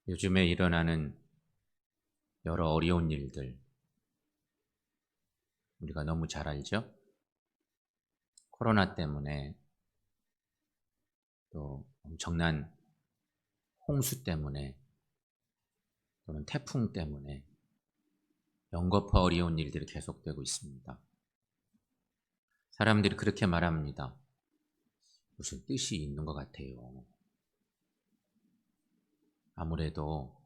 요즘에 일어나는 여러 어려운 일들, 우리가 너무 잘 알죠? 코로나 때문에, 또 엄청난 홍수 때문에, 또는 태풍 때문에 연거푸 어려운 일들이 계속되고 있습니다. 사람들이 그렇게 말합니다. 무슨 뜻이 있는 것 같아요. 아무래도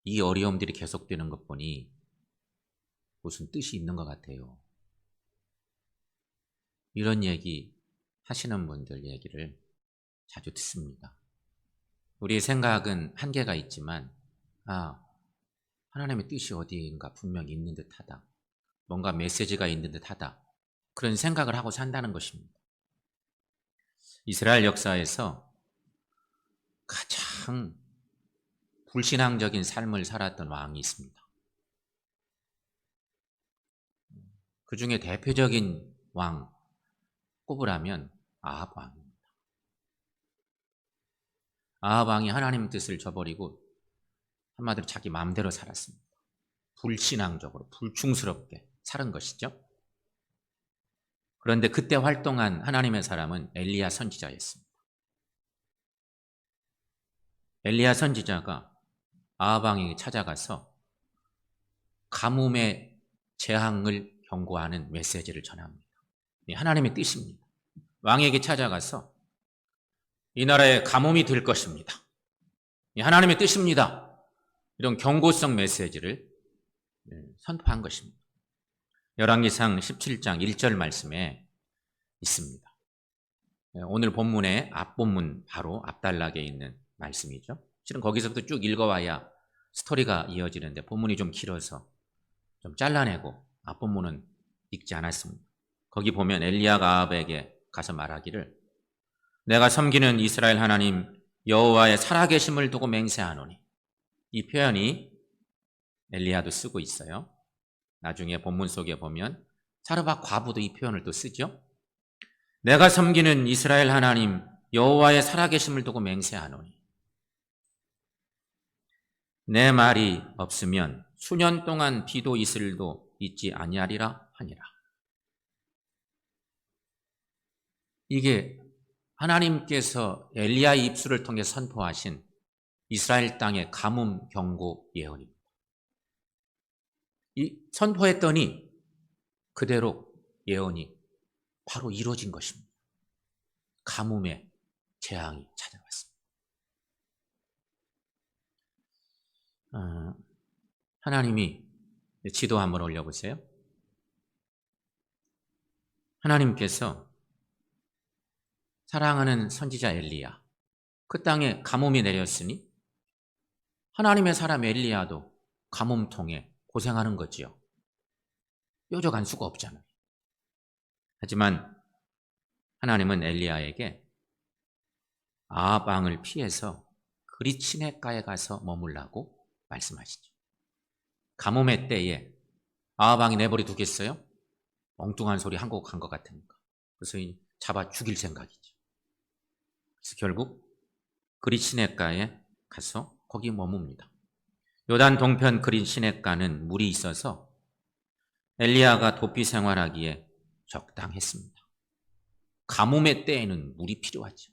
이 어려움들이 계속되는 것 보니 무슨 뜻이 있는 것 같아요. 이런 얘기 하시는 분들 얘기를 자주 듣습니다. 우리의 생각은 한계가 있지만, 하나님의 뜻이 어디인가 분명히 있는 듯하다. 뭔가 메시지가 있는 듯하다. 그런 생각을 하고 산다는 것입니다. 이스라엘 역사에서 가장 불신앙적인 삶을 살았던 왕이 있습니다. 그 중에 대표적인 왕 꼽으라면 아합 왕입니다. 아합 왕이 하나님 뜻을 저버리고 한마디로 자기 마음대로 살았습니다. 불신앙적으로, 불충스럽게 살은 것이죠. 그런데 그때 활동한 하나님의 사람은 엘리야 선지자였습니다. 엘리야 선지자가 아합 왕에게 찾아가서 가뭄의 재앙을 경고하는 메시지를 전합니다. 하나님의 뜻입니다. 왕에게 찾아가서 이 나라에 가뭄이 될 것입니다. 하나님의 뜻입니다. 이런 경고성 메시지를 선포한 것입니다. 열왕기상 17장 1절 말씀에 있습니다. 오늘 본문의 앞본문 바로 앞단락에 있는 말씀이죠. 실은 거기서부터 쭉 읽어와야 스토리가 이어지는데 본문이 좀 길어서 좀 잘라내고 앞본문은 읽지 않았습니다. 거기 보면 엘리야가 아합에게 가서 말하기를 내가 섬기는 이스라엘 하나님 여호와의 살아계심을 두고 맹세하노니, 이 표현이 엘리야도 쓰고 있어요. 나중에 본문 속에 보면 사르밧 과부도 이 표현을 또 쓰죠. 내가 섬기는 이스라엘 하나님 여호와의 살아계심을 두고 맹세하노니 내 말이 없으면 수년 동안 비도 이슬도 있지 아니하리라 하니라. 이게 하나님께서 엘리야의 입술을 통해 선포하신 이스라엘 땅의 가뭄 경고 예언입니다. 이 선포했더니 그대로 예언이 바로 이루어진 것입니다. 가뭄의 재앙이 찾아왔습니다. 하나님이 지도 한번 올려보세요. 하나님께서 사랑하는 선지자 엘리야, 그 땅에 가뭄이 내렸으니 하나님의 사람 엘리야도 가뭄통에 고생하는 거지요. 뾰족한 수가 없잖아요. 하지만 하나님은 엘리야에게 아합 왕을 피해서 그릿시냇가에 가서 머물라고 말씀하시죠. 가뭄의 때에 아합 왕이 내버려 두겠어요? 엉뚱한 소리 한 곡 한 것 같으니까. 그래서 잡아 죽일 생각이죠. 그래서 결국 그릿시냇가에 가서 거기 머뭅니다. 요단 동편 그릿시냇가는 물이 있어서 엘리야가 도피 생활하기에 적당했습니다. 가뭄의 때에는 물이 필요하죠.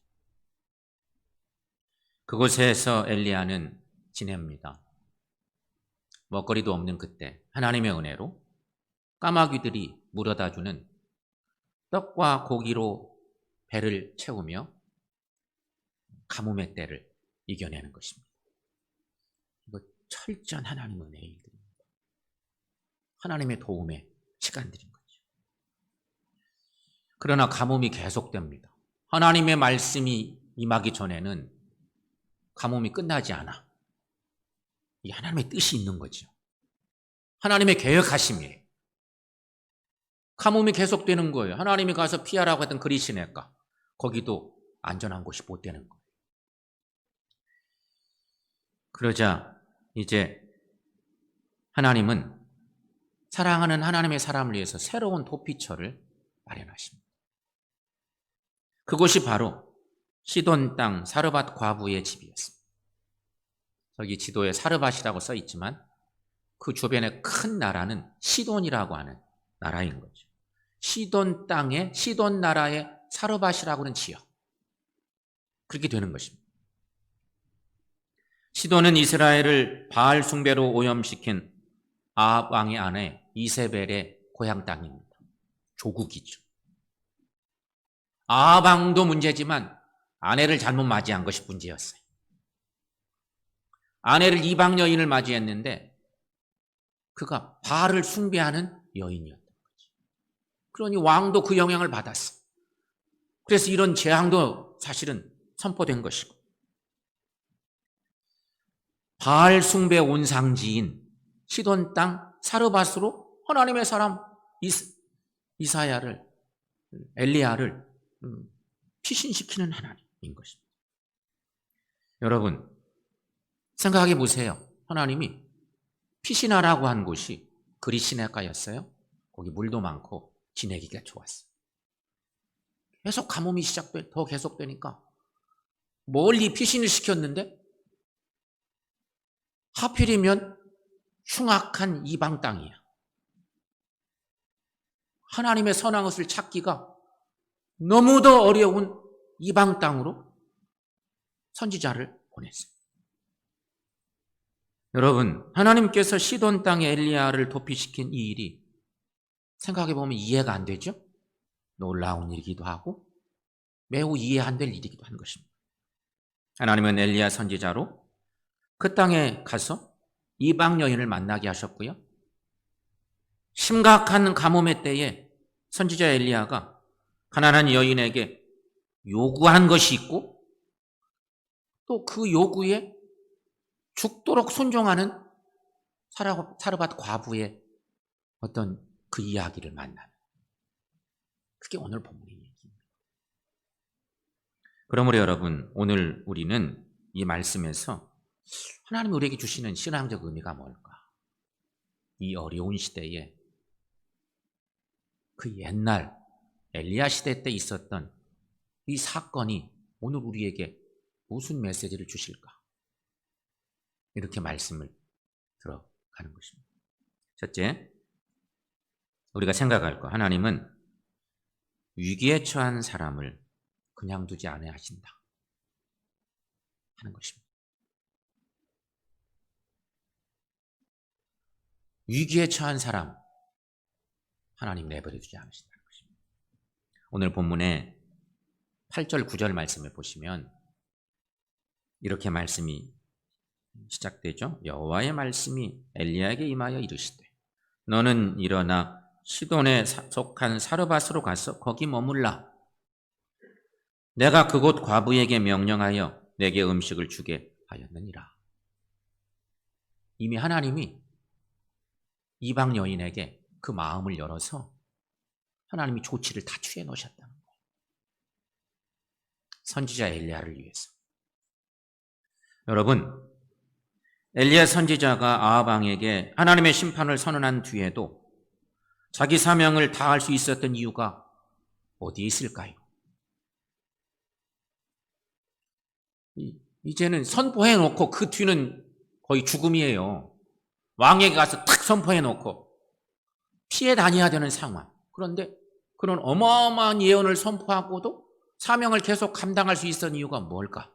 그곳에서 엘리야는 지냅니다. 먹거리도 없는 그때 하나님의 은혜로 까마귀들이 물어다주는 떡과 고기로 배를 채우며 가뭄의 때를 이겨내는 것입니다. 이거 철저한 하나님의 은혜의 일들입니다. 하나님의 도움의 시간들인 거죠. 그러나 가뭄이 계속됩니다. 하나님의 말씀이 임하기 전에는 가뭄이 끝나지 않아. 이 하나님의 뜻이 있는 거죠. 하나님의 계획하심이에요. 가뭄이 계속되는 거예요. 하나님이 가서 피하라고 했던 그릿시냇가, 거기도 안전한 곳이 못 되는 거예요. 그러자 이제 하나님은 사랑하는 하나님의 사람을 위해서 새로운 도피처를 마련하십니다. 그곳이 바로 시돈 땅 사르밧 과부의 집이었습니다. 저기 지도에 사르밧이라고 써 있지만 그 주변에 큰 나라는 시돈이라고 하는 나라인 거죠. 시돈 땅에 시돈 나라의 사르밧이라고는 지역. 그렇게 되는 것입니다. 시돈은 이스라엘을 바알 숭배로 오염시킨 아합 왕의 아내 이세벨의 고향 땅입니다. 조국이죠. 아합 왕도 문제지만 아내를 잘못 맞이한 것이 문제였어요. 아내를 이방 여인을 맞이했는데 그가 바알을 숭배하는 여인이었던 거죠. 그러니 왕도 그 영향을 받았어요. 그래서 이런 재앙도 사실은 선포된 것이고, 바알 숭배 온상지인 시돈 땅 사르밧으로 하나님의 사람 이사야를, 엘리야를 피신시키는 하나님인 것입니다. 여러분, 생각해 보세요. 하나님이 피신하라고 한 곳이 그리시네가였어요. 거기 물도 많고 지내기가 좋았어요. 계속 가뭄이 더 계속되니까 멀리 피신을 시켰는데 하필이면 흉악한 이방 땅이야. 하나님의 선한 것을 찾기가 너무도 어려운 이방 땅으로 선지자를 보냈어요. 여러분, 하나님께서 시돈 땅에 엘리야를 도피시킨 이 일이 생각해보면 이해가 안 되죠? 놀라운 일이기도 하고 매우 이해 안 될 일이기도 한 것입니다. 하나님은 엘리야 선지자로 그 땅에 가서 이방 여인을 만나게 하셨고요. 심각한 가뭄의 때에 선지자 엘리야가 가난한 여인에게 요구한 것이 있고 또 그 요구에 죽도록 순종하는 사르밧 과부의 어떤 그 이야기를 만나는, 그게 오늘 본문의 얘기입니다. 그러므로 여러분, 오늘 우리는 이 말씀에서 하나님이 우리에게 주시는 신앙적 의미가 뭘까? 이 어려운 시대에 그 옛날 엘리야 시대 때 있었던 이 사건이 오늘 우리에게 무슨 메시지를 주실까? 이렇게 말씀을 들어가는 것입니다. 첫째, 우리가 생각할 거, 하나님은 위기에 처한 사람을 그냥 두지 않아야 하신다 하는 것입니다. 위기에 처한 사람, 하나님 내버려 두지 않으신다는 것입니다. 오늘 본문의 8절, 9절 말씀을 보시면 이렇게 말씀이 시작되죠. 여호와의 말씀이 엘리야에게 임하여 이르시되 너는 일어나 시돈에 속한 사르밧으로 가서 거기 머물라. 내가 그곳 과부에게 명령하여 내게 음식을 주게 하였느니라. 이미 하나님이 이방 여인에게 그 마음을 열어서 하나님이 조치를 다 취해 놓으셨다는 거예요. 선지자 엘리야를 위해서. 여러분, 엘리야 선지자가 아합 왕에게 하나님의 심판을 선언한 뒤에도 자기 사명을 다할 수 있었던 이유가 어디에 있을까요? 이제는 선포해놓고 그 뒤는 거의 죽음이에요. 왕에게 가서 탁 선포해놓고 피해 다녀야 되는 상황. 그런데 그런 어마어마한 예언을 선포하고도 사명을 계속 감당할 수 있었던 이유가 뭘까?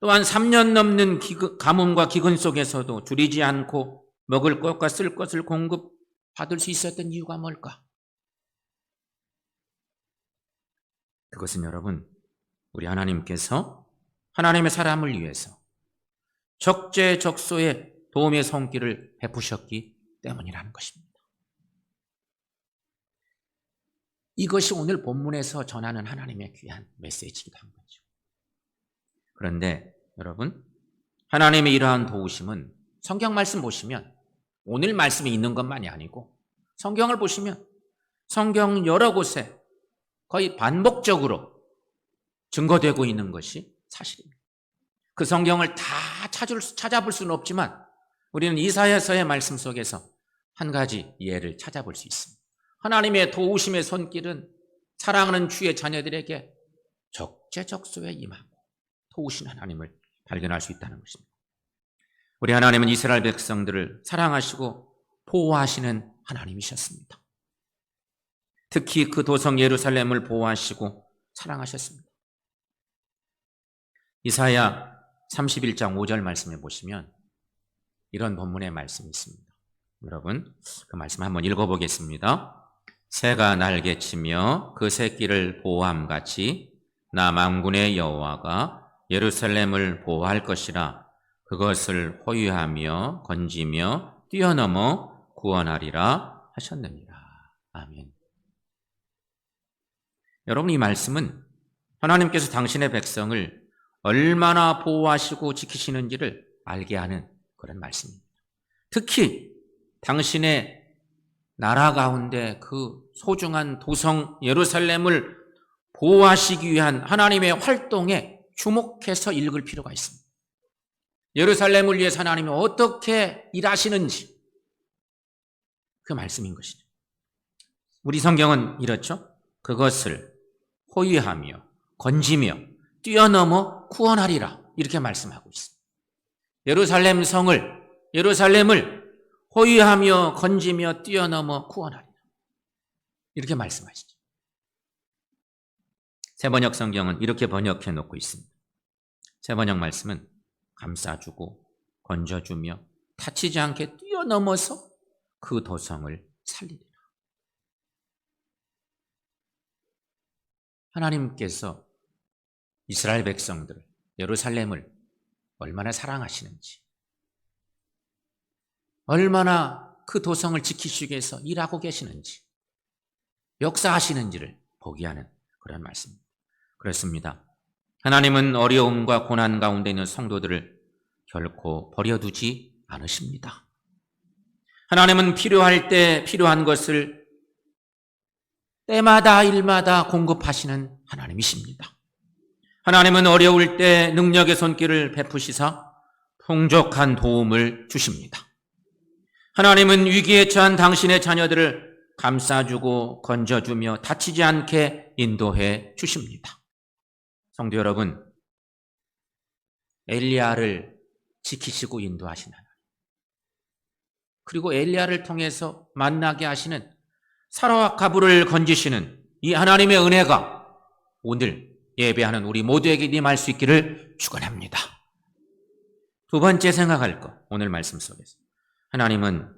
또한 3년 넘는 가뭄과 기근 속에서도 줄이지 않고 먹을 것과 쓸 것을 공급받을 수 있었던 이유가 뭘까? 그것은 여러분, 우리 하나님께서 하나님의 사람을 위해서 적재적소에 도움의 손길을 베푸셨기 때문이라는 것입니다. 이것이 오늘 본문에서 전하는 하나님의 귀한 메시지이기도 한 거죠. 그런데 여러분, 하나님의 이러한 도우심은 성경 말씀 보시면 오늘 말씀이 있는 것만이 아니고 성경을 보시면 성경 여러 곳에 거의 반복적으로 증거되고 있는 것이 사실입니다. 그 성경을 다 찾아볼 수는 없지만 우리는 이사야서의 말씀 속에서 한 가지 예를 찾아볼 수 있습니다. 하나님의 도우심의 손길은 사랑하는 주의 자녀들에게 적재적소에 임하고 도우신 하나님을 발견할 수 있다는 것입니다. 우리 하나님은 이스라엘 백성들을 사랑하시고 보호하시는 하나님이셨습니다. 특히 그 도성 예루살렘을 보호하시고 사랑하셨습니다. 이사야 31장 5절 말씀에 보시면 이런 본문의 말씀이 있습니다. 여러분 그 말씀 한번 읽어보겠습니다. 새가 날개치며 그 새끼를 보호함같이 나 만군의 여호와가 예루살렘을 보호할 것이라. 그것을 호위하며 건지며 뛰어넘어 구원하리라 하셨느니라. 아멘. 여러분 이 말씀은 하나님께서 당신의 백성을 얼마나 보호하시고 지키시는지를 알게 하는 그런 말씀입니다. 특히 당신의 나라 가운데 그 소중한 도성 예루살렘을 보호하시기 위한 하나님의 활동에 주목해서 읽을 필요가 있습니다. 예루살렘을 위해서 하나님이 어떻게 일하시는지 그 말씀인 것이죠. 우리 성경은 이렇죠. 그것을 호위하며 건지며 뛰어넘어 구원하리라 이렇게 말씀하고 있습니다. 예루살렘을 호위하며 건지며 뛰어넘어 구원하리라 이렇게 말씀하시죠. 새번역 성경은 이렇게 번역해 놓고 있습니다. 새번역 말씀은 감싸주고 건져주며 다치지 않게 뛰어넘어서 그 도성을 살리리라. 하나님께서 이스라엘 백성들, 예루살렘을 얼마나 사랑하시는지, 얼마나 그 도성을 지키시기 위해서 일하고 계시는지, 역사하시는지를 보게 하는 그런 말씀입니다. 그렇습니다. 하나님은 어려움과 고난 가운데 있는 성도들을 결코 버려두지 않으십니다. 하나님은 필요할 때 필요한 것을 때마다 일마다 공급하시는 하나님이십니다. 하나님은 어려울 때 능력의 손길을 베푸시사 풍족한 도움을 주십니다. 하나님은 위기에 처한 당신의 자녀들을 감싸주고 건져주며 다치지 않게 인도해 주십니다. 성도 여러분, 엘리야를 지키시고 인도하신 하나님, 그리고 엘리야를 통해서 만나게 하시는 사라와 가부를 건지시는 이 하나님의 은혜가 오늘 예배하는 우리 모두에게 임할 수 있기를 축원합니다. 두 번째 생각할 것, 오늘 말씀 속에서 하나님은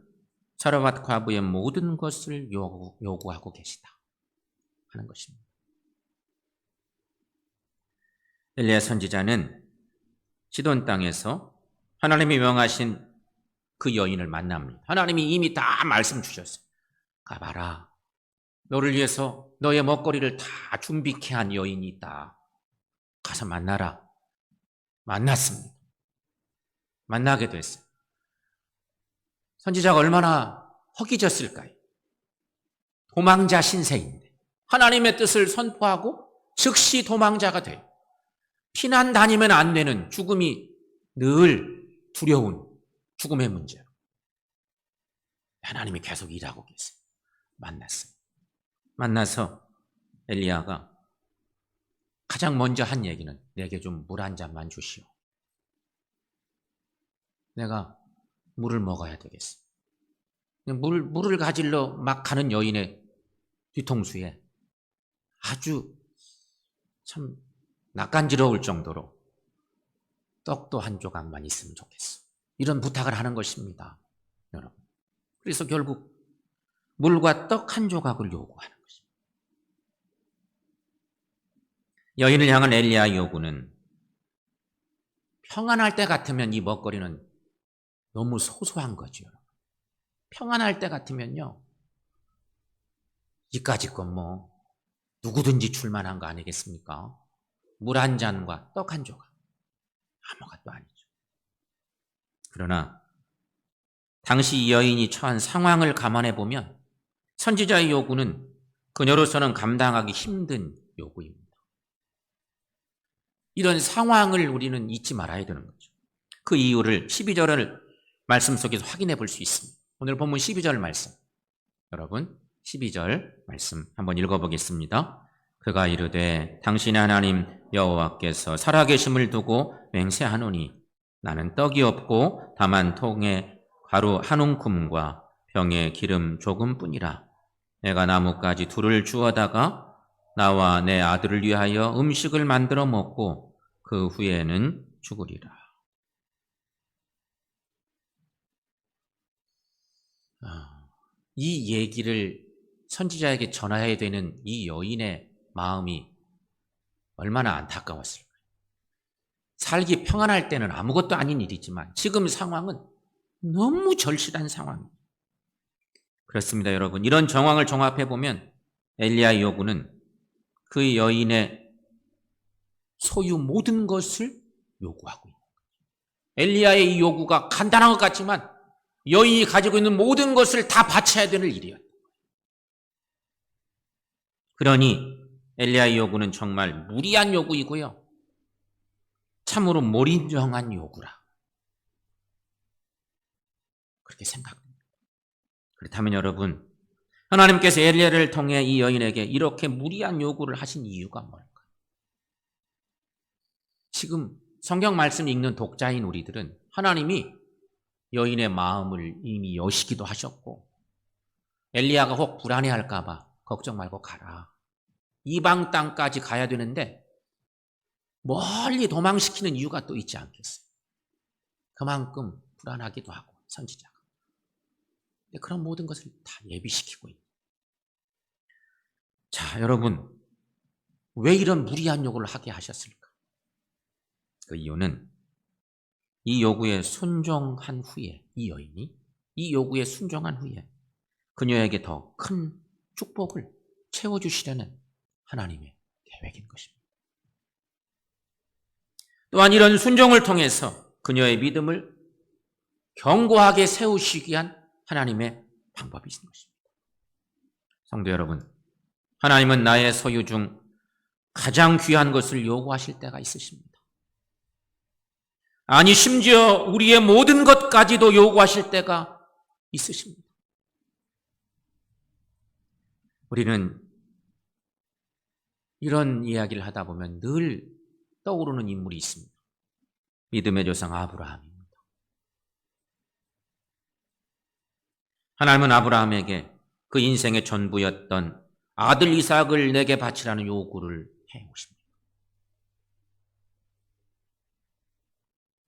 사라와 과부의 모든 것을 요구하고 계시다 하는 것입니다. 엘리야 선지자는 시돈 땅에서 하나님이 명하신 그 여인을 만납니다. 하나님이 이미 다 말씀 주셨어요. 가봐라. 너를 위해서 너의 먹거리를 다 준비케 한 여인이 있다. 가서 만나라. 만났습니다. 만나게 됐어요. 선지자가 얼마나 허기졌을까요? 도망자 신세인데 하나님의 뜻을 선포하고 즉시 도망자가 돼요. 피난 다니면 안 되는 죽음이 늘 두려운 죽음의 문제로 하나님이 계속 일하고 계세요. 만났어요. 만나서 엘리야가 가장 먼저 한 얘기는 내게 좀 물 한 잔만 주시오. 내가 물을 먹어야 되겠어. 물을 가지러 막 가는 여인의 뒤통수에 아주 참 낯간지러울 정도로 떡도 한 조각만 있으면 좋겠어. 이런 부탁을 하는 것입니다, 여러분. 그래서 결국 물과 떡 한 조각을 요구하는 것입니다. 여인을 향한 엘리야의 요구는 평안할 때 같으면 이 먹거리는 너무 소소한 거죠. 평안할 때 같으면요, 이까짓 건 뭐 누구든지 줄만한 거 아니겠습니까? 물 한 잔과 떡 한 조각, 아무것도 아니죠. 그러나 당시 이 여인이 처한 상황을 감안해 보면 선지자의 요구는 그녀로서는 감당하기 힘든 요구입니다. 이런 상황을 우리는 잊지 말아야 되는 거죠. 그 이유를 12절을 말씀 속에서 확인해 볼 수 있습니다. 오늘 본문 12절 말씀, 여러분 12절 말씀 한번 읽어보겠습니다. 그가 이르되 당신의 하나님 여호와께서 살아계심을 두고 맹세하노니 나는 떡이 없고 다만 통에 가루 한 움큼과 병에 기름 조금뿐이라. 내가 나뭇가지 둘을 주워다가 나와 내 아들을 위하여 음식을 만들어 먹고 그 후에는 죽으리라. 이 얘기를 선지자에게 전해야 되는 이 여인의 마음이 얼마나 안타까웠을까요? 살기 평안할 때는 아무것도 아닌 일이지만 지금 상황은 너무 절실한 상황입니다. 그렇습니다, 여러분. 이런 정황을 종합해보면 엘리야의 요구는 그 여인의 소유 모든 것을 요구하고 있는 거예요. 엘리야의 이 요구가 간단한 것 같지만 여인이 가지고 있는 모든 것을 다 바쳐야 되는 일이었다. 그러니 엘리야의 요구는 정말 무리한 요구이고요. 참으로 몰인정한 요구라. 그렇게 생각합니다. 그렇다면 여러분, 하나님께서 엘리야를 통해 이 여인에게 이렇게 무리한 요구를 하신 이유가 뭘까요? 지금 성경 말씀 읽는 독자인 우리들은 하나님이 여인의 마음을 이미 여시기도 하셨고 엘리야가 혹 불안해할까 봐 걱정 말고 가라. 이방 땅까지 가야 되는데 멀리 도망시키는 이유가 또 있지 않겠어요? 그만큼 불안하기도 하고 선지자가. 근데 그런 모든 것을 다 예비시키고 있는. 자, 여러분, 왜 이런 무리한 요구를 하게 하셨을까? 그 이유는 이 요구에 순종한 후에 이 여인이 이 요구에 순종한 후에 그녀에게 더 큰 축복을 채워주시려는 하나님의 계획인 것입니다. 또한 이런 순종을 통해서 그녀의 믿음을 견고하게 세우시기 위한 하나님의 방법이신 것입니다. 성도 여러분, 하나님은 나의 소유 중 가장 귀한 것을 요구하실 때가 있으십니다. 아니, 심지어 우리의 모든 것까지도 요구하실 때가 있으십니다. 우리는 이런 이야기를 하다 보면 늘 떠오르는 인물이 있습니다. 믿음의 조상 아브라함입니다. 하나님은 아브라함에게 그 인생의 전부였던 아들 이삭을 내게 바치라는 요구를 해오십니다.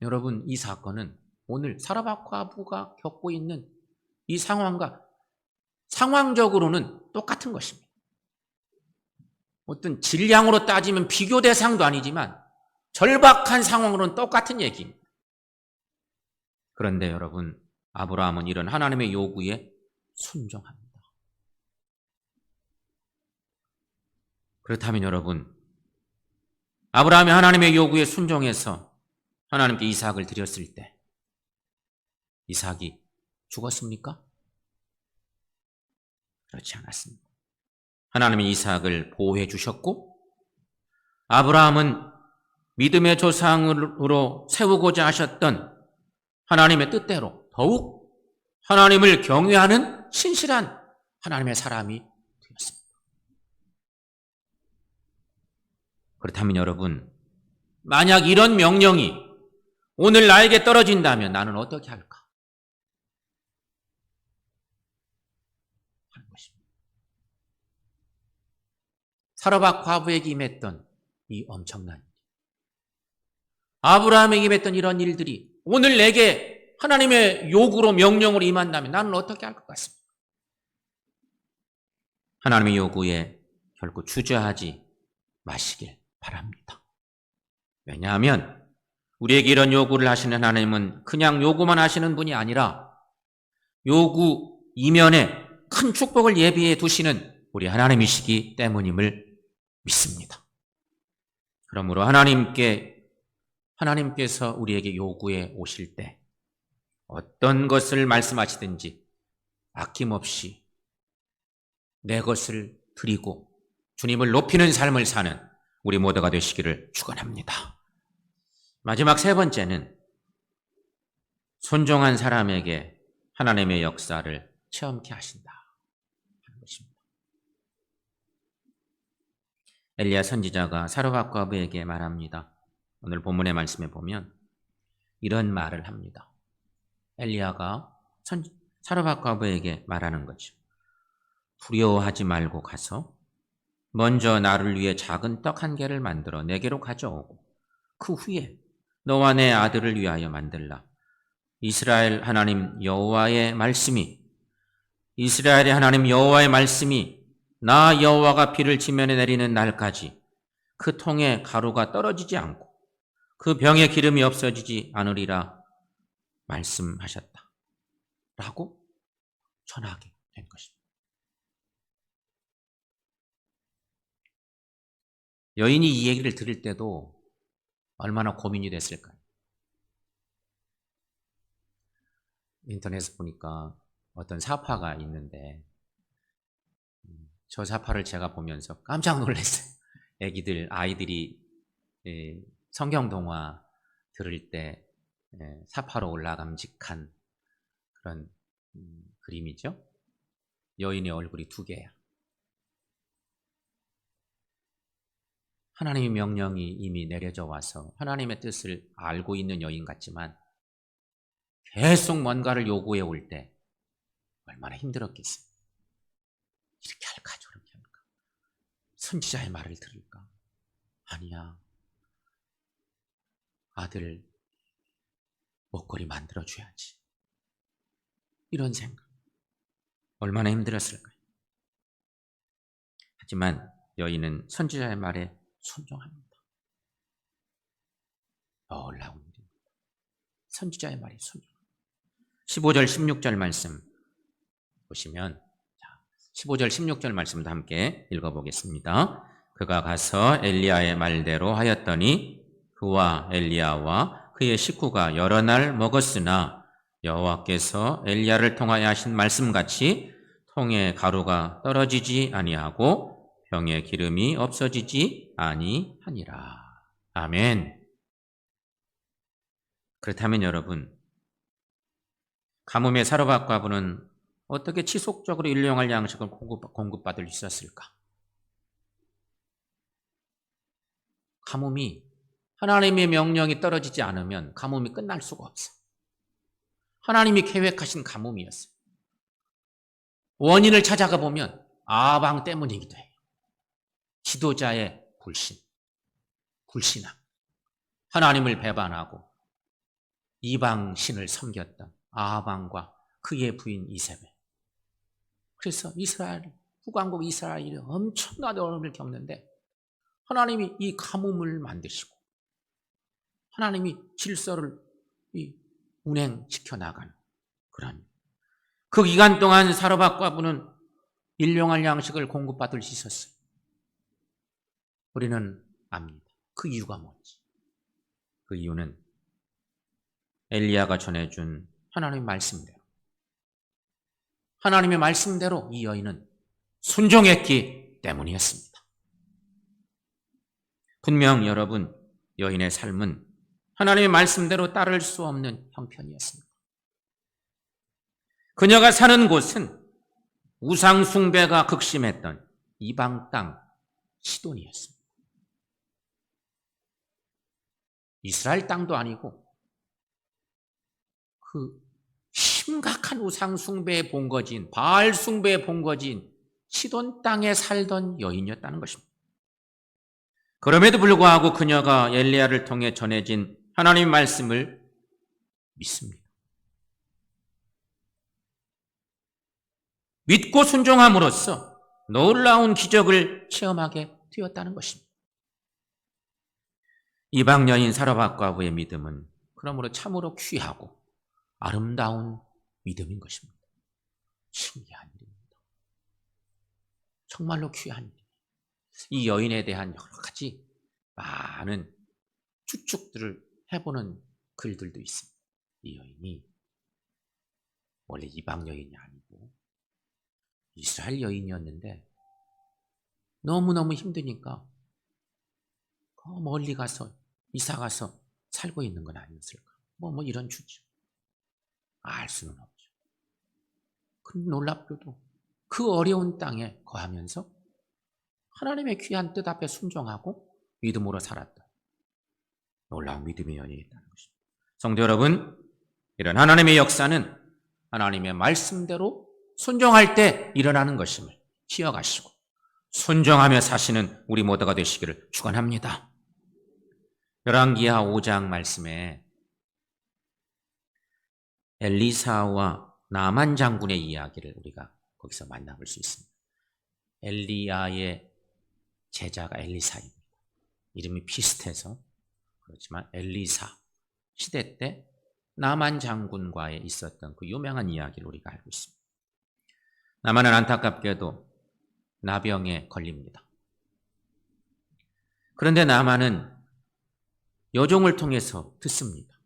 여러분, 이 사건은 오늘 사라밧 과부가 겪고 있는 이 상황과 상황적으로는 똑같은 것입니다. 어떤 질량으로 따지면 비교 대상도 아니지만 절박한 상황으로는 똑같은 얘기입니다. 그런데 여러분, 아브라함은 이런 하나님의 요구에 순종합니다. 그렇다면 여러분, 아브라함이 하나님의 요구에 순종해서 하나님께 이삭을 드렸을 때 이삭이 죽었습니까? 그렇지 않았습니다. 하나님이 이삭을 보호해 주셨고 아브라함은 믿음의 조상으로 세우고자 하셨던 하나님의 뜻대로 더욱 하나님을 경외하는 신실한 하나님의 사람이 되었습니다. 그렇다면 여러분, 만약 이런 명령이 오늘 나에게 떨어진다면 나는 어떻게 할까? 하는 것입니다. 사라밧 과부에게 임했던 이 엄청난 일, 아브라함에게 임했던 이런 일들이 오늘 내게 하나님의 요구로 명령으로 임한다면 나는 어떻게 할 것 같습니까? 하나님의 요구에 결코 주저하지 마시길 바랍니다. 왜냐하면 우리에게 이런 요구를 하시는 하나님은 그냥 요구만 하시는 분이 아니라 요구 이면에 큰 축복을 예비해 두시는 우리 하나님이시기 때문임을 믿습니다. 그러므로 하나님께서 우리에게 요구해 오실 때 어떤 것을 말씀하시든지 아낌없이 내 것을 드리고 주님을 높이는 삶을 사는 우리 모두가 되시기를 축원합니다. 마지막 세 번째는 순종한 사람에게 하나님의 역사를 체험케 하신다 하는 것입니다. 엘리야 선지자가 사르밧과 아브에게 말합니다. 오늘 본문의 말씀에 보면 이런 말을 합니다. 엘리야가 사르밧과 아브에게 말하는 거죠. 두려워하지 말고 가서 먼저 나를 위해 작은 떡 한 개를 만들어 내게로 가져오고 그 후에 너와 내 아들을 위하여 만들라. 이스라엘의 하나님 여호와의 말씀이 나 여호와가 비를 지면에 내리는 날까지 그 통에 가루가 떨어지지 않고 그 병에 기름이 없어지지 않으리라 말씀하셨다. 라고 전하게 된 것입니다. 여인이 이 얘기를 들을 때도 얼마나 고민이 됐을까요? 인터넷에 보니까 어떤 사파가 있는데 저 사파를 제가 보면서 깜짝 놀랐어요. 아이들이 성경 동화 들을 때 사파로 올라감직한 그런 그림이죠. 여인의 얼굴이 두 개야. 하나님의 명령이 이미 내려져 와서 하나님의 뜻을 알고 있는 여인 같지만 계속 뭔가를 요구해 올 때 얼마나 힘들었겠어요. 이렇게 할까 저렇게 할까. 선지자의 말을 들을까. 아니야. 아들 먹거리 만들어줘야지. 이런 생각. 얼마나 힘들었을까요. 하지만 여인은 선지자의 말에 순종합니다. 놀라운 일입니다. 선지자의 말에 순종합니다. 15절 16절 말씀 보시면 15절 16절 말씀도 함께 읽어보겠습니다. 그가 가서 엘리야의 말대로 하였더니 그와 엘리야와 그의 식구가 여러 날 먹었으나 여호와께서 엘리야를 통하여 하신 말씀같이 통에 가루가 떨어지지 아니하고 병에 기름이 없어지지 아니하니라. 아멘. 그렇다면 여러분, 가뭄의 사르밧과 아브는 어떻게 지속적으로 일용할 양식을 공급받을 수 있었을까? 가뭄이 하나님의 명령이 떨어지지 않으면 가뭄이 끝날 수가 없어. 하나님이 계획하신 가뭄이었어요. 원인을 찾아가 보면 아방 때문이기도 해요. 지도자의 불신함, 하나님을 배반하고 이방 신을 섬겼던 아방과 그의 부인 이세벨. 그래서 북왕국 이스라엘이 엄청난 어려움을 겪는데 하나님이 이 가뭄을 만드시고 하나님이 질서를 운행시켜 나가는 그런 그 기간 동안 사르밧과 아브는 일용할 양식을 공급받을 수 있었어요. 우리는 압니다. 그 이유가 뭔지. 그 이유는 엘리야가 전해준 하나님의 말씀대로 이 여인은 순종했기 때문이었습니다. 분명 여러분, 여인의 삶은 하나님의 말씀대로 따를 수 없는 형편이었습니다. 그녀가 사는 곳은 우상 숭배가 극심했던 이방 땅 시돈이었습니다. 이스라엘 땅도 아니고 그 심각한 우상 숭배의 본거지인 바알 숭배의 본거지인 시돈 땅에 살던 여인이었다는 것입니다. 그럼에도 불구하고 그녀가 엘리야를 통해 전해진 하나님의 말씀을 믿습니다. 믿고 순종함으로써 놀라운 기적을 체험하게 되었다는 것입니다. 이방 여인 사르밧과 아브의 믿음은 그러므로 참으로 귀하고 아름다운 믿음인 것입니다. 신기한 일입니다. 정말로 귀한 일. 이 여인에 대한 여러 가지 많은 추측들을 해보는 글들도 있습니다. 이 여인이 원래 이방 여인이 아니고 이스라엘 여인이었는데 너무너무 힘드니까 멀리 가서 이사 가서 살고 있는 건 아니었을까? 뭐 이런 추측. 알 수는 없죠. 그런데 놀랍게도 그 어려운 땅에 거하면서 하나님의 귀한 뜻 앞에 순종하고 믿음으로 살았다. 놀라운 믿음의 연이 있다는 것입니다. 성도 여러분, 이런 하나님의 역사는 하나님의 말씀대로 순종할 때 일어나는 것임을 기억하시고 순종하며 사시는 우리 모두가 되시기를 축원합니다. 열왕기하 5장 말씀에 엘리사와 나만 장군의 이야기를 우리가 거기서 만나볼 수 있습니다. 엘리야의 제자가 엘리사입니다. 이름이 비슷해서 그렇지만 엘리사 시대 때 나만 장군과의 있었던 그 유명한 이야기를 우리가 알고 있습니다. 나만은 안타깝게도 나병에 걸립니다. 그런데 나만은 여종을 통해서 듣습니다.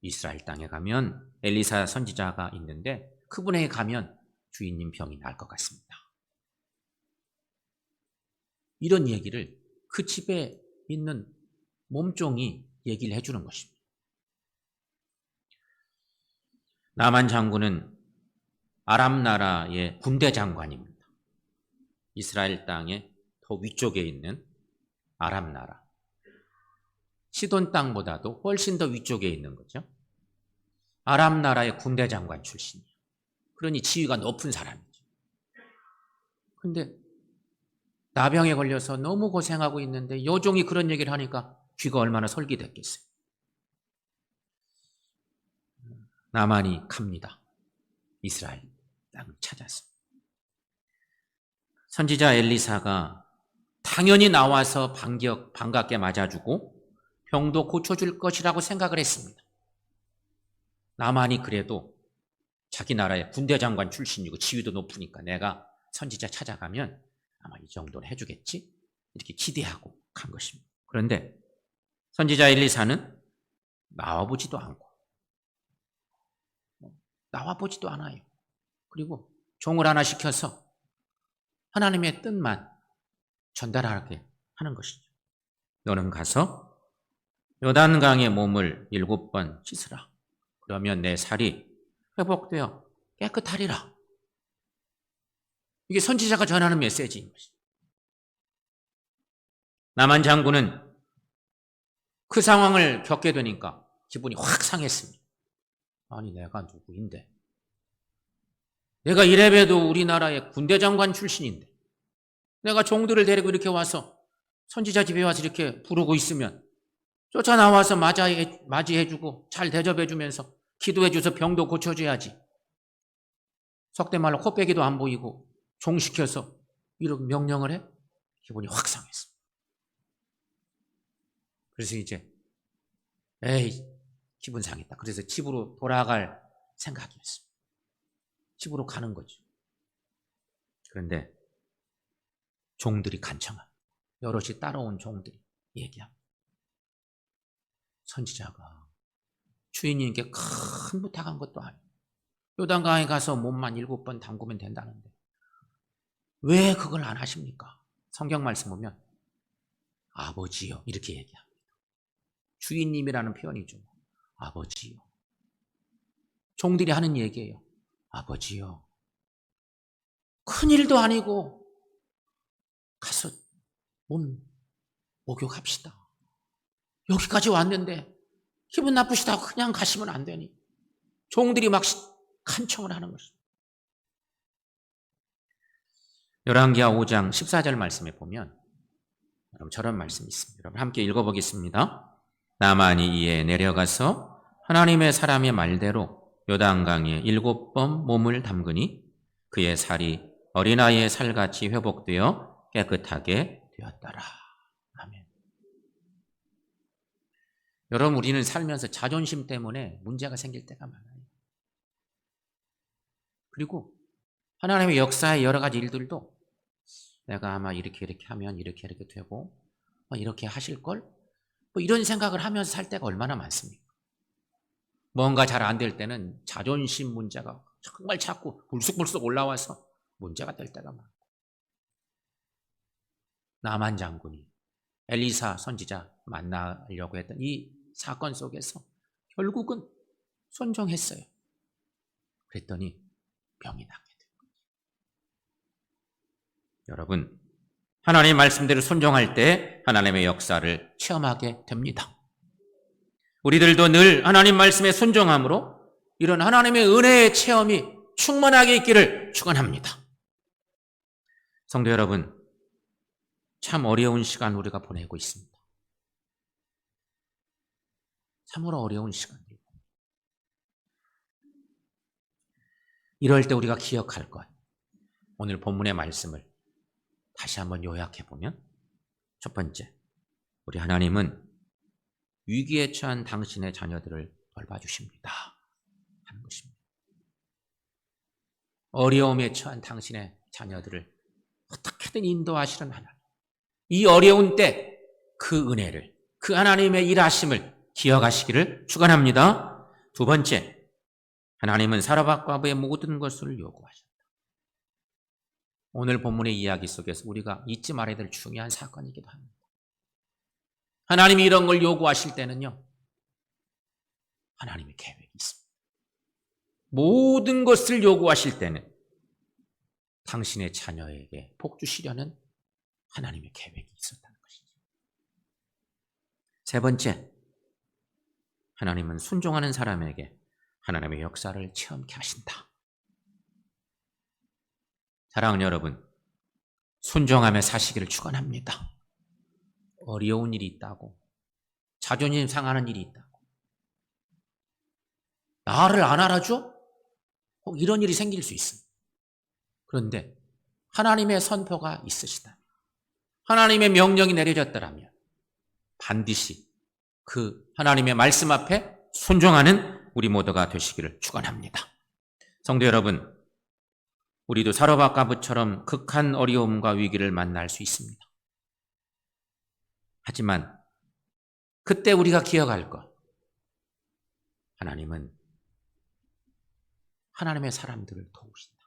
이스라엘 땅에 가면 엘리사 선지자가 있는데 그분에게 가면 주인님 병이 나을 것 같습니다. 이런 얘기를 그 집에 있는 몸종이 얘기를 해주는 것입니다. 나만 장군은 아람 나라의 군대 장관입니다. 이스라엘 땅의 더 위쪽에 있는 아람 나라. 시돈 땅보다도 훨씬 더 위쪽에 있는 거죠. 아람 나라의 군대 장관 출신이에요. 그러니 지위가 높은 사람이죠. 그런데 나병에 걸려서 너무 고생하고 있는데 여종이 그런 얘기를 하니까 귀가 얼마나 솔깃했겠어요. 나만이 갑니다. 이스라엘 땅을 찾아서. 선지자 엘리사가 당연히 나와서 반갑게 맞아주고 병도 고쳐줄 것이라고 생각을 했습니다. 나만이 그래도 자기 나라의 군대 장관 출신이고 지위도 높으니까 내가 선지자 찾아가면 아마 이 정도는 해주겠지? 이렇게 기대하고 간 것입니다. 그런데 선지자 엘리사는 나와보지도 않고 나와보지도 않아요. 그리고 종을 하나 시켜서 하나님의 뜻만 전달하게 하는 것이죠. 너는 가서 요단강의 몸을 7번 씻으라. 그러면 내 살이 회복되어 깨끗하리라. 이게 선지자가 전하는 메시지인 것입니다. 나만 장군은 그 상황을 겪게 되니까 기분이 확 상했습니다. 아니 내가 누구인데? 내가 이래봬도 우리나라의 군대 장관 출신인데 내가 종들을 데리고 이렇게 와서 선지자 집에 와서 이렇게 부르고 있으면 쫓아나와서 맞이해주고 잘 대접해주면서 기도해줘서 병도 고쳐줘야지. 속된 말로 코빼기도 안 보이고 종시켜서 이런 명령을 해? 기분이 확 상했어. 그래서 이제 에이 기분 상했다. 그래서 집으로 돌아갈 생각이었습니다. 집으로 가는 거죠. 그런데 종들이 간청합니다. 여럿이 따라온 종들이 얘기합니다. 선지자가 주인님께 큰 부탁한 것도 아니고 요단강에 가서 몸만 7번 담그면 된다는데 왜 그걸 안 하십니까? 성경 말씀 보면 아버지요 이렇게 얘기합니다. 주인님이라는 표현이죠. 아버지요. 종들이 하는 얘기예요. 아버지요. 큰일도 아니고 가서 몸 목욕합시다. 여기까지 왔는데 기분 나쁘시다고 그냥 가시면 안 되니 종들이 막 간청을 하는 것입니다. 열왕기하 5장 14절 말씀에 보면 여러분 저런 말씀이 있습니다. 여러분 함께 읽어보겠습니다. 나만이 이에 내려가서 하나님의 사람의 말대로 요단강에 7번 몸을 담그니 그의 살이 어린아이의 살같이 회복되어 깨끗하게 되었더라. 아멘. 여러분 우리는 살면서 자존심 때문에 문제가 생길 때가 많아요. 그리고 하나님의 역사의 여러 가지 일들도 내가 아마 이렇게 하면 이렇게 되고 이렇게 하실걸? 이런 생각을 하면서 살 때가 얼마나 많습니까? 뭔가 잘 안 될 때는 자존심 문제가 정말 자꾸 불쑥불쑥 올라와서 문제가 될 때가 많고 나만 장군이 엘리사 선지자 만나려고 했던 이 사건 속에서 결국은 순종했어요. 그랬더니 병이 낫게 된 거예요. 여러분 하나님의 말씀대로 순종할 때 하나님의 역사를 체험하게 됩니다. 우리들도 늘 하나님 말씀에 순종함으로 이런 하나님의 은혜의 체험이 충만하게 있기를 축원합니다. 성도 여러분, 참 어려운 시간 우리가 보내고 있습니다. 참으로 어려운 시간입니다. 이럴 때 우리가 기억할 것, 오늘 본문의 말씀을 다시 한번 요약해 보면, 첫 번째, 우리 하나님은 위기에 처한 당신의 자녀들을 돌봐주십니다 하는 것입니다. 어려움에 처한 당신의 자녀들을 어떻게든 인도하시는 하나님, 이 어려운 때 그 은혜를, 그 하나님의 일하심을 기억하시기를 축원합니다. 두 번째, 하나님은 사라밧 과부의 모든 것을 요구하셨다. 오늘 본문의 이야기 속에서 우리가 잊지 말아야 될 중요한 사건이기도 합니다. 하나님이 이런 걸 요구하실 때는요, 하나님의 계획이 있습니다. 모든 것을 요구하실 때는 당신의 자녀에게 복 주시려는 하나님의 계획이 있었다는 것이죠. 세 번째, 하나님은 순종하는 사람에게 하나님의 역사를 체험케 하신다. 사랑하는 여러분, 순종함에 사시기를 축원합니다. 어려운 일이 있다고, 자존심 상하는 일이 있다고, 나를 안 알아줘? 이런 일이 생길 수 있습니다. 그런데 하나님의 선포가 있으시다면, 하나님의 명령이 내려졌더라면 반드시 그 하나님의 말씀 앞에 순종하는 우리 모두가 되시기를 축원합니다. 성도 여러분, 우리도 사라밧 과부처럼 극한 어려움과 위기를 만날 수 있습니다. 하지만 그때 우리가 기억할 것, 하나님은 하나님의 사람들을 도우신다.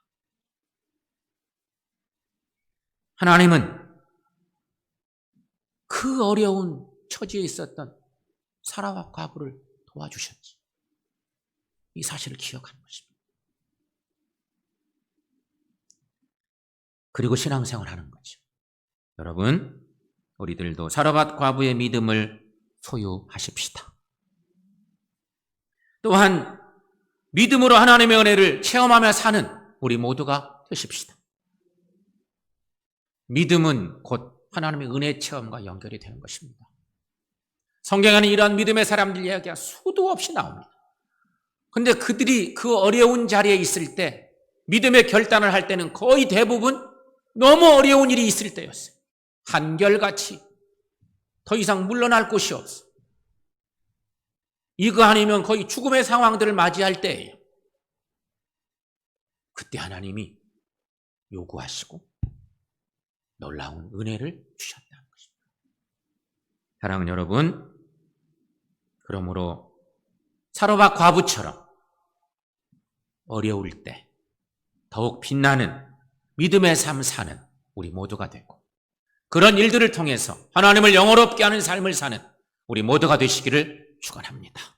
하나님은 그 어려운 처지에 있었던 사라밧 과부를 도와주셨지. 이 사실을 기억하는 것입니다. 그리고 신앙생활 하는 거죠. 여러분, 우리들도 사라밧 과부의 믿음을 소유하십시다. 또한 믿음으로 하나님의 은혜를 체험하며 사는 우리 모두가 되십시다. 믿음은 곧 하나님의 은혜 체험과 연결이 되는 것입니다. 성경에는 이러한 믿음의 사람들 이야기가 수도 없이 나옵니다. 그런데 그들이 그 어려운 자리에 있을 때, 믿음의 결단을 할 때는 거의 대부분 너무 어려운 일이 있을 때였어요. 한결같이 더 이상 물러날 곳이 없어. 이거 아니면 거의 죽음의 상황들을 맞이할 때예요. 그때 하나님이 요구하시고 놀라운 은혜를 주셨다는 것입니다. 사랑하는 여러분, 그러므로 사라밧 과부처럼 어려울 때 더욱 빛나는 믿음의 삶 사는 우리 모두가 되고, 그런 일들을 통해서 하나님을 영화롭게 하는 삶을 사는 우리 모두가 되시기를 축원합니다.